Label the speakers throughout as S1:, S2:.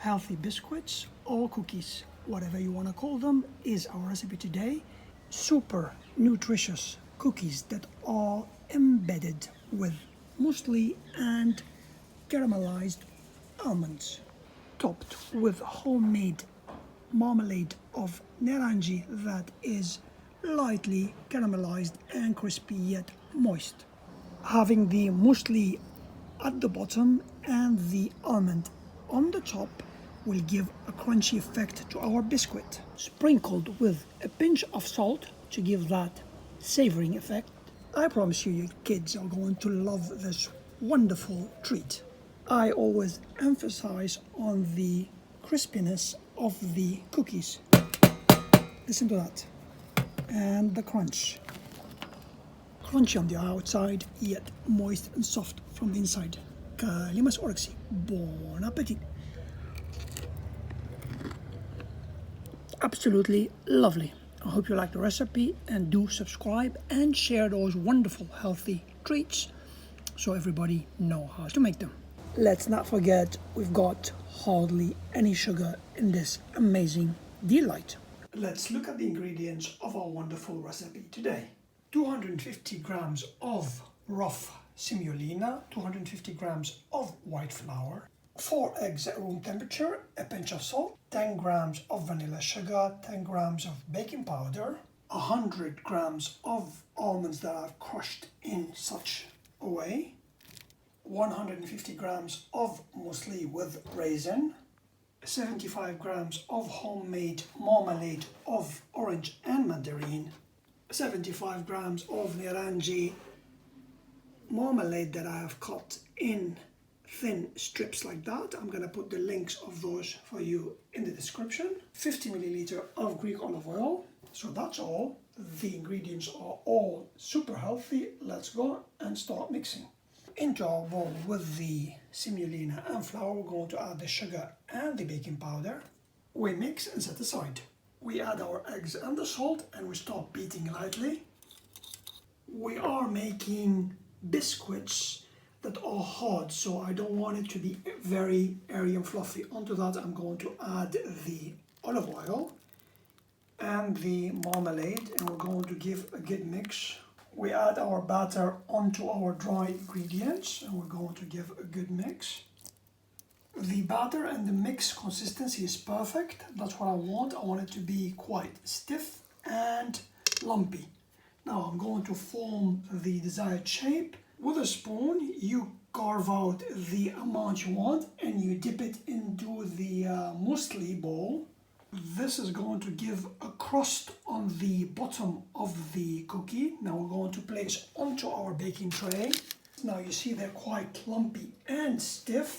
S1: healthy biscuits or cookies, whatever you want to call them, is our recipe today. Super nutritious cookies that are embedded with muesli and caramelized almonds, topped with homemade marmalade of νεράντζι that is lightly caramelized and crispy yet moist, having the muesli at the bottom and the almond on the top will give a crunchy effect to our biscuit, sprinkled with a pinch of salt to give that savoring effect. I promise you, your kids are going to love this wonderful treat. I always emphasize on the crispiness of the cookies. Listen to that. And the crunch. Crunchy on the outside, yet moist and soft from the inside. Kalimas orksi. Bon appetit. Absolutely lovely. I hope you like the recipe, and do subscribe and share those wonderful healthy treats so everybody know how to make them. Let's not forget, we've got hardly any sugar in this amazing delight. Let's look at the ingredients of our wonderful recipe today. 250 grams of rough semolina, 250 grams of white flour, 4 eggs at room temperature, a pinch of salt, 10 grams of vanilla sugar, 10 grams of baking powder, 100 grams of almonds that I've crushed in such a way, 150 grams of muesli with raisin, 75 grams of homemade marmalade of orange and mandarin, 75 grams of νεράντζι marmalade that I have cut in thin strips like that. I'm going to put the links of those for you in the description. 50 milliliter of Greek olive oil. So that's all. The ingredients are all super healthy. Let's go and start mixing. Into our bowl with the semolina and flour, we're going to add the sugar and the baking powder. We mix and set aside. We add our eggs and the salt and we start beating lightly. We are making biscuits that are hard, so I don't want it to be very airy and fluffy. Onto that I'm going to add the olive oil and the marmalade, and we're going to give a good mix. We add our batter onto our dry ingredients and we're going to give a good mix. The batter and the mix consistency is perfect. That's what I want. I want it to be quite stiff and lumpy. Now I'm going to form the desired shape. With a spoon, you carve out the amount you want and you dip it into the muesli bowl. This is going to give a crust on the bottom of the cookie. Now we're going to place onto our baking tray. Now you see they're quite lumpy and stiff.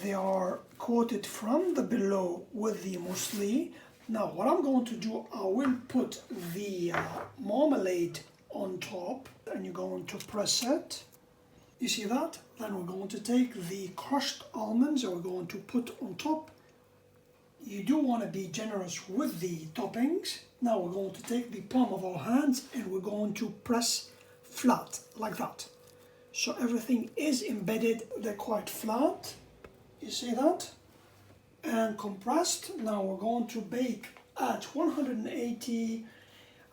S1: They are coated from the below with the muesli. Now what I'm going to do, I will put the marmalade on top and you're going to press it. You see that? Then we're going to take the crushed almonds and we're going to put on top. You do want to be generous with the toppings. Now we're going to take the palm of our hands and we're going to press flat like that. So everything is embedded, they're quite flat. You see that? And compressed. Now we're going to bake at 180,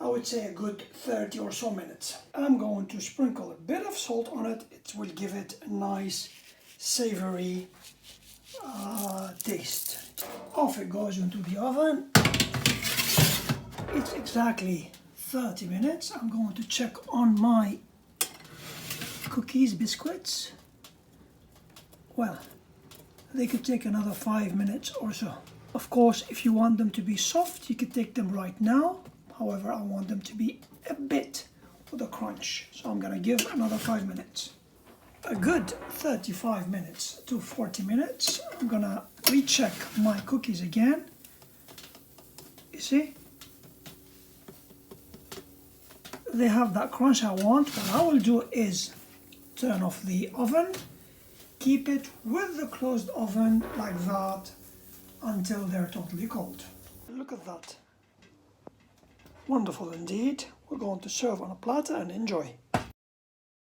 S1: I would say a good 30 or so minutes. I'm going to sprinkle a bit of salt on it. It will give it a nice savory taste. Off it goes into the oven. It's exactly 30 minutes. I'm going to check on my cookies, biscuits. Well, they could take another 5 minutes or so. Of course, if you want them to be soft, you could take them right now. However, I want them to be a bit with a crunch. So I'm gonna give another 5 minutes. A good 35 minutes to 40 minutes. I'm gonna recheck my cookies again. You see? They have that crunch I want. What I will do is turn off the oven. Keep it with the closed oven like that until they're totally cold. Look at that. Wonderful indeed. We're going to serve on a platter and enjoy.